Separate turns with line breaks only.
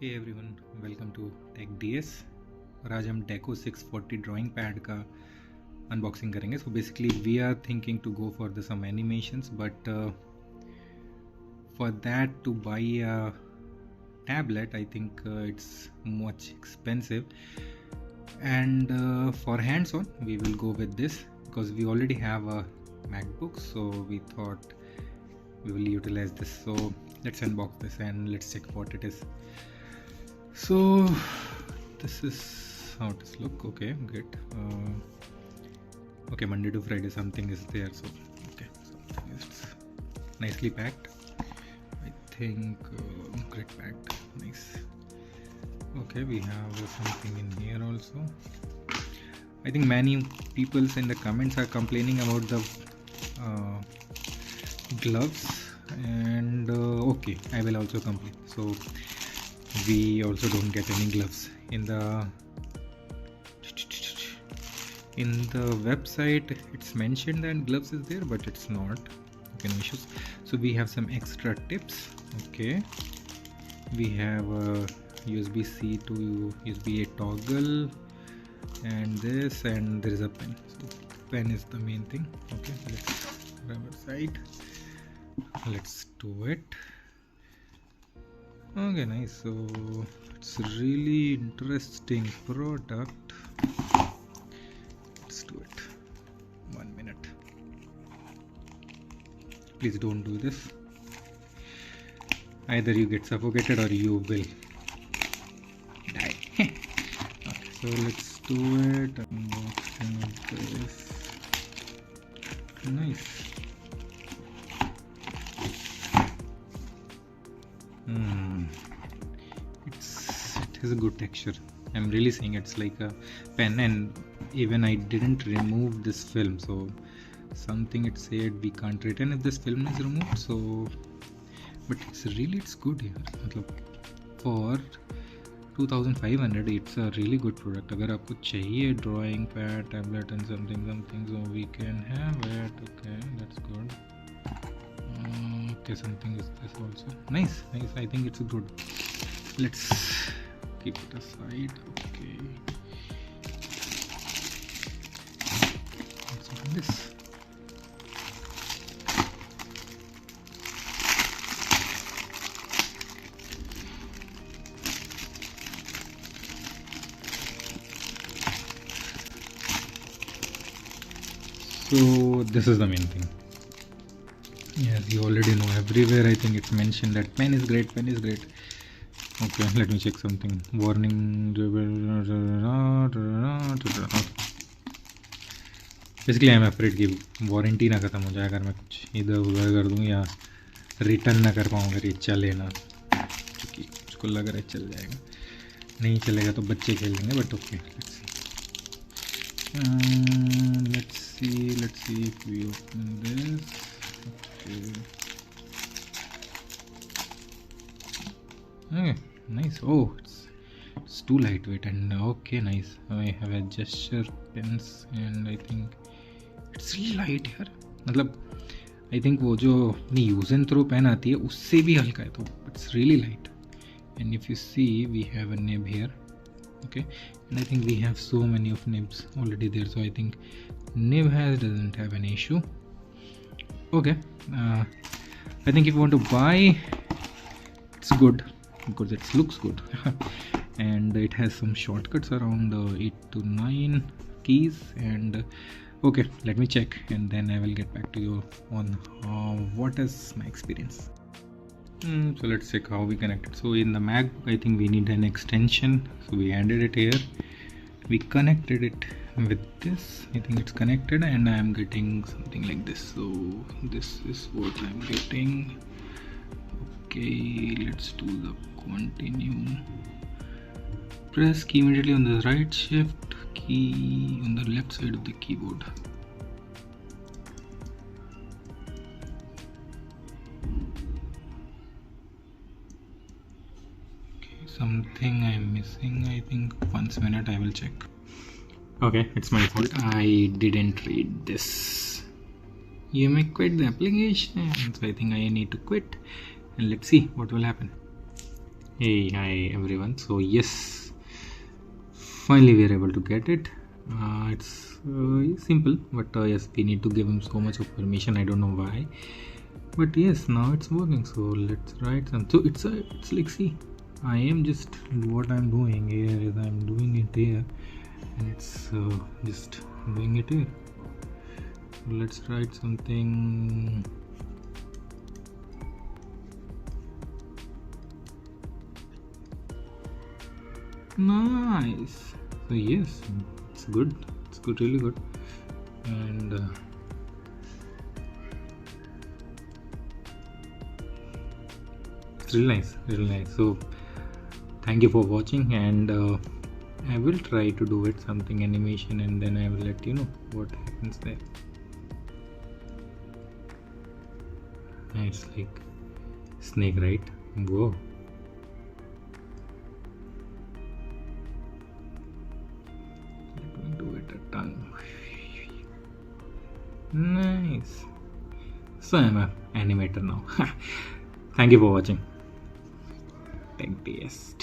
Hey everyone, welcome to Tech DS और आज हम Deco 640 ड्राइंग पैड का अनबॉक्सिंग करेंगे. So basically we are thinking to go for some animations, but for that to buy a tablet I think it's much expensive, and for hands-on we will go with this because we already have a MacBook, so we thought we will utilize this. So let's unbox this and let's check what it is. So this is how it is look. Okay, good. Okay, Monday to Friday something is there, so okay, something is nicely packed, I think. Great packed, nice. Okay, we have something in here also. I think many people in the comments are complaining about the gloves, and okay, I will also complain. So we also don't get any gloves in the website. It's mentioned that gloves is there, but it's not. Okay, no issues. So we have some extra tips. Okay, we have a USB-C to USB-A toggle, and this, and there is a pen. So pen is the main thing. Okay, let's grab a side. Let's do it. Okay, nice. So it's really interesting product. Let's do it. 1 minute. Please don't do this. Either you get suffocated or you will die. Okay, so let's do it. Unboxing this. Nice. It has a good texture. I'm really saying it's like a pen, and even I didn't remove this film, so something it said we can't return if this film is removed. So but it's good here. For 2500 it's a really good product. अगर आपको चाहिए drawing pad, tablet and something, so we can have it. Okay, that's good. Okay, something is this also. Nice. I think it's good. Let's keep it aside. Okay, let's open this. So this is the main thing. Yes, you already know, everywhere I think it's mentioned that pen is great. Okay, let me check something. Warning. Basically I'm afraid कि warranty ना ख़त्म हो जाए अगर मैं कुछ इधर उधर कर दूँ या रिटर्न ना कर पाऊँ अगर ये चले ना, क्योंकि उसको लग रहा है चल जाएगा. नहीं चलेगा तो बच्चे खेल लेंगे. But okay, let's see if we open this. Okay, nice. Oh, it's too lightweight, and okay, nice. I have a gesture pens, and I think it's really light here. मतलब I think वो जो अपनी use and throw pen आती है उससे भी हल्का है, तो it's really light. And if you see, we have a nib here. Okay, and I think we have so many of nibs already there, so I think nib doesn't have an issue. Okay, I think if you want to buy, it's good because it looks good. And it has some shortcuts around 8 to 9 keys. And okay, let me check and then I will get back to you on what is my experience. So let's check how we connect it. So in the MacBook I think we need an extension, so we added it here. We connected it with this. I think it's connected, and I am getting something like this. So this is what I'm getting. Okay, let's do the continue. Press key immediately on the right, shift key on the left side of the keyboard. Okay, something I'm missing. I think 1 minute I will check. Okay, it's my fault. I didn't read this. You may quit the application. So I think I need to quit, and let's see what will happen. Hey, hi everyone. So yes, finally we are able to get it. It's simple, but yes, we need to give him so much of permission. I don't know why, but yes, now it's working. So let's write some. So it's like, see, I am just, what I'm doing here is I'm doing it here, and it's just doing it here. So let's write something. Nice. So yes, it's good. It's good, really good. And it's really nice, really nice. So thank you for watching, and I will try to do it something animation, and then I will let you know what happens there. It's like snake, right? Whoa. Let me do it a ton. Nice. So I'm an animator now. Thank you for watching. Thank you. Yes.